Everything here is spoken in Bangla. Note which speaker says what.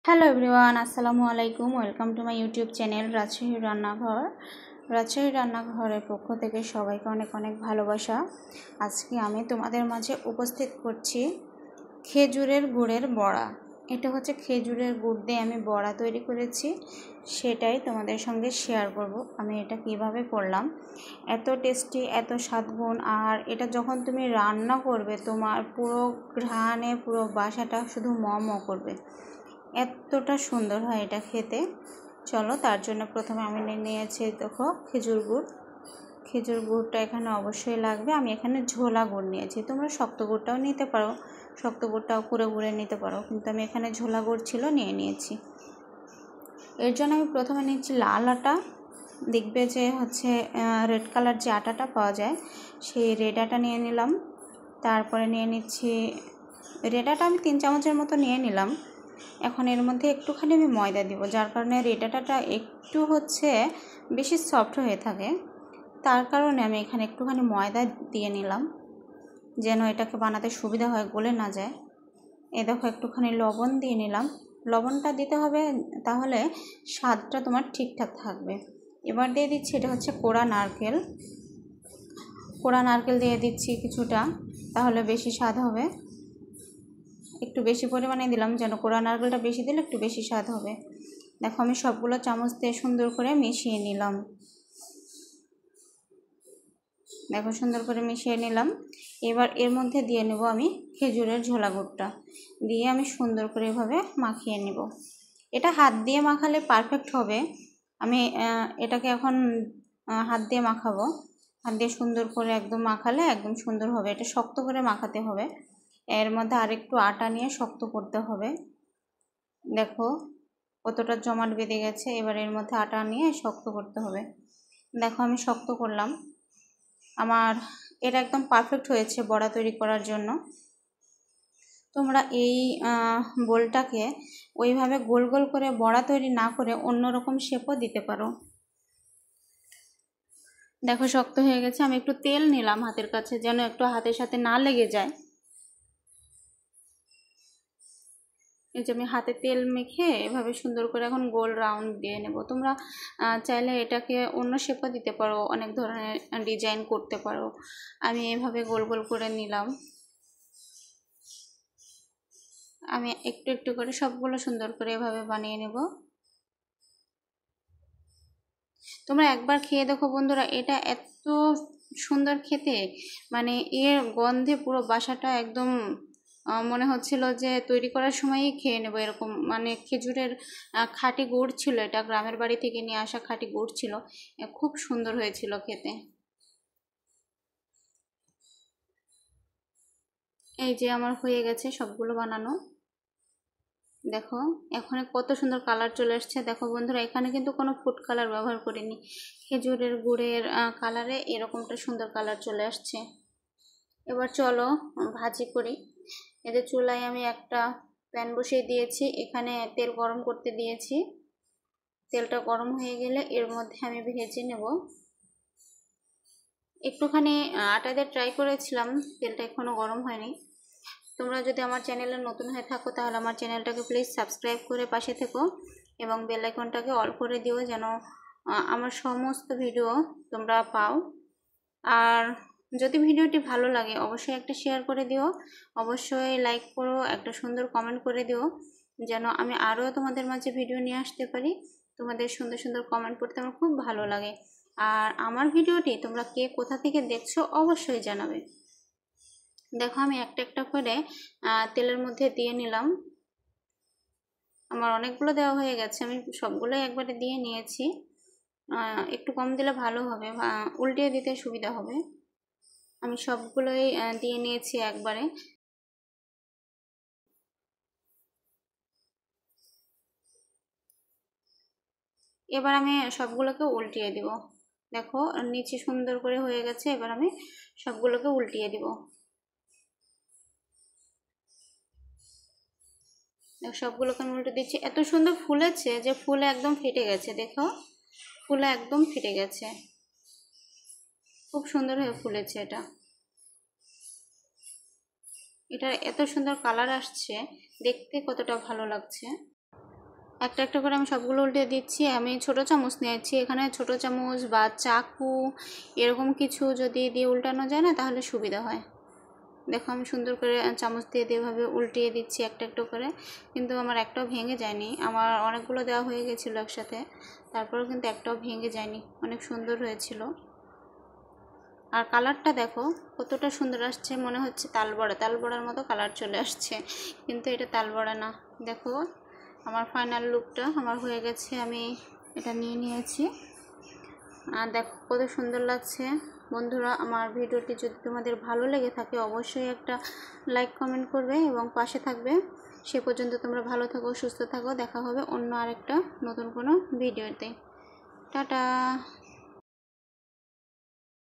Speaker 1: হ্যালো এভরিওয়ান, আসসালামু আলাইকুম। Welcome to my YouTube channel Rajshahi রান্নাঘর। রাজশাহী রান্নাঘরের পক্ষ থেকে সবাইকে অনেক অনেক ভালোবাসা। আজকে আমি তোমাদের মাঝে উপস্থিত করছি খেজুরের গুড়ের বড়া। এটা হচ্ছে খেজুরের গুড় দিয়ে আমি বড়া তৈরি করেছি, সেটাই তোমাদের সঙ্গে শেয়ার করব আমি এটা কিভাবে করলাম। এত টেস্টি, এত স্বাদগুণ, আর এটা যখন তুমি রান্না করবে তোমার পুরো ঘ্রাণে পুরো বাসাটা শুধু ম করবে, এতটা সুন্দর হয় এটা খেতে। চলো, তার জন্য প্রথমে আমি নিয়েছি, দেখো, খেজুর গুড়। খেজুর গুড়টা এখানে অবশ্যই লাগবে। আমি এখানে ঝোলা গুড় নিয়েছি, তোমরা শক্ত গুড়টাও নিতে পারো, শক্ত গুড়টাও কুড়ে গুড়ে নিতে পারো, কিন্তু আমি এখানে ঝোলা গুড় ছিল, নিয়েছি। এর জন্য আমি প্রথমে নিচ্ছি লাল আটা। দেখবে যে হচ্ছে রেড কালার যে আটাটা পাওয়া যায়, সেই রেড আটা নিয়ে নিলাম। তারপরে নিয়ে নিচ্ছি রেড আটা, আমি 3 চামচের মতো নিয়ে নিলাম। এখন এর মধ্যে একটুখানি আমি ময়দা দিব, যার কারণে রেড আটাটা একটু হচ্ছে বেশি সফট হয়ে থাকে, তার কারণে আমি এখানে একটুখানি ময়দা দিয়ে নিলাম, যেন এটাকে বানাতে সুবিধা হয়, গলে না যায়। দেখো, একটুখানি লবণ দিয়ে নিলাম। লবণটা দিতে হবে, তাহলে স্বাদটা তোমার ঠিকঠাক থাকবে। এবার দিয়ে দিচ্ছি, এটা হচ্ছে কোড়া নারকেল। কোড়া নারকেল দিয়ে দিচ্ছি কিছুটা, তাহলে বেশি স্বাদ হবে। একটু বেশি পরিমাণে দিলাম, যেন কোড়া নারকেলটা বেশি দিলে একটু বেশি স্বাদ হবে। দেখো, আমি সবগুলো চামচ দিয়ে সুন্দর করে মিশিয়ে নিলাম। দেখো, সুন্দর করে মিশিয়ে নিলাম। এবার এর মধ্যে দিয়ে নেব আমি খেজুরের ঝোলা গুড়টা, দিয়ে আমি সুন্দর করে এভাবে মাখিয়ে নেব। এটা হাত দিয়ে মাখালে পারফেক্ট হবে। আমি এটাকে এখন হাত দিয়ে মাখাবো। হাত দিয়ে সুন্দর করে একদম মাখালে একদম সুন্দর হবে। এটা শক্ত করে মাখাতে হবে। এর মধ্যে আরেকটু আটা নিয়ে শক্ত করতে হবে। দেখো কতটা জমাট বেঁধে গেছে। এবার এর মধ্যে আটা নিয়ে শক্ত করতে হবে। দেখো, আমি শক্ত করলাম। আমার এটা একদম পারফেক্ট হয়েছে বড়া তৈরি করার জন্য। তোমরা এই বোলটাকে ওইভাবে গোল গোল করে বড়া তৈরি না করে অন্যরকম শেপও দিতে পারো। দেখো, শক্ত হয়ে গেছে। আমি একটু তেল নিলাম হাতের কাছে, যেন একটু হাতের সাথে না লেগে যায়। এই যে আমি হাতে তেল মেখে এভাবে সুন্দর করে এখন গোল রাউন্ড দিয়ে নেব। তোমরা চাইলে এটাকে অন্য শেপও দিতে পারো, অনেক ধরনের ডিজাইন করতে পারো। আমি এভাবে গোল গোল করে নিলাম। আমি একটু একটু করে সবগুলো সুন্দর করে এভাবে বানিয়ে নেব। তোমরা একবার খেয়ে দেখো বন্ধুরা, এটা এত সুন্দর খেতে, মানে এর গন্ধে পুরো বাসাটা একদম মনে হচ্ছিল যে তৈরি করার সময়ই খেয়ে নেবো এরকম। মানে খেজুরের খাঁটি গুড় ছিল, এটা গ্রামের বাড়ি থেকে নিয়ে আসা খাঁটি গুড় ছিল। খুব সুন্দর হয়েছিল খেতে। এই যে আমার হয়ে গেছে সবগুলো বানানো। দেখো, এখন কত সুন্দর কালার চলে আসছে। দেখো বন্ধুরা, এখানে কিন্তু কোনো ফুড কালার ব্যবহার করিনি। খেজুরের গুড়ের কালারে এরকমটা সুন্দর কালার চলে আসছে। এবার চলো ভাজি করি। এতে চুলায় আমি একটা প্যান বসিয়ে দিয়েছি, এখানে তেল গরম করতে দিয়েছি। তেলটা গরম হয়ে গেলে এর মধ্যে আমি ভেজে নেব। একটুখানি আটা দিয়ে ট্রাই করেছিলাম, তেলটা এখনো গরম হয়নি। তোমরা যদি আমার চ্যানেলে নতুন হয়ে থাকো, তাহলে আমার চ্যানেলটাকে প্লিজ সাবস্ক্রাইব করে পাশে থেকো এবং বেল আইকনটাকে অল করে দিও, যেন আমার সমস্ত ভিডিও তোমরা পাও। আর যদি ভিডিওটি ভালো লাগে অবশ্যই একটা শেয়ার করে দিও, অবশ্যই লাইক করো, একটা সুন্দর কমেন্ট করে দিও, যেন আমি আরও তোমাদের মাঝে ভিডিও নিয়ে আসতে পারি। তোমাদের সুন্দর সুন্দর কমেন্ট পড়তে আমার খুব ভালো লাগে। আর আমার ভিডিওটি তোমরা কে কোথা থেকে দেখছো অবশ্যই জানাবে। দেখো, আমি একটা একটা করে তেলের মধ্যে দিয়ে নিলাম। আমার অনেকগুলো দেওয়া হয়ে গেছে, আমি সবগুলোই একবারে দিয়ে নিয়েছি। একটু কম দিলে ভালো হবে, উল্টে দিতে সুবিধা হবে। আমি সবগুলোই দিয়ে নিয়েছি একবারে। এবার আমি সবগুলোকে উল্টিয়ে দিব। দেখো, নিচে সুন্দর করে হয়ে গেছে। এবার আমি সবগুলোকে উল্টিয়ে দিব। সবগুলোকে আমি উল্টে দিচ্ছি। এত সুন্দর ফুলেছে যে ফুলে একদম ফেটে গেছে। দেখো, ফুলে একদম ফেটে গেছে, খুব সুন্দর হয়ে ফুলেছে এটা। এটার এত সুন্দর কালার আসছে, দেখতে কতটা ভালো লাগছে। একটা একটা করে আমি সবগুলো উল্টে দিচ্ছি। আমি ছোট চামচ নিয়েছি, এখানে ছোট চামচ বা চাকু এরকম কিছু যদি দিয়ে উল্টানো যায় না তাহলে সুবিধা হয়। দেখো আমি সুন্দর করে চামচ দিয়ে এভাবে উল্টিয়ে দিচ্ছি একটা একটা করে, কিন্তু আমার একটাও ভেঙে যায়নি। আমার অনেকগুলো দেওয়া হয়ে গেছিলো একসাথে, তারপরেও কিন্তু একটাও ভেঙে যায়নি, অনেক সুন্দর হয়েছিল। আর কালারটা দেখো কতটা সুন্দর আসছে, মনে হচ্ছে তালবড়ার মতো কালার চলে আসছে, কিন্তু এটা তালবড়া না। দেখো আমার ফাইনাল লুকটা আমার হয়ে গেছে, আমি এটা নিয়ে নিয়েছি। আর দেখো কত সুন্দর লাগছে। বন্ধুরা, আমার ভিডিওটি যদি তোমাদের ভালো লেগে থাকে অবশ্যই একটা লাইক কমেন্ট করবে এবং পাশে থাকবে। সে পর্যন্ত তোমরা ভালো থাকো, সুস্থ থাকো। দেখা হবে অন্য আরেকটা নতুন কোনো ভিডিওতে। টাটা।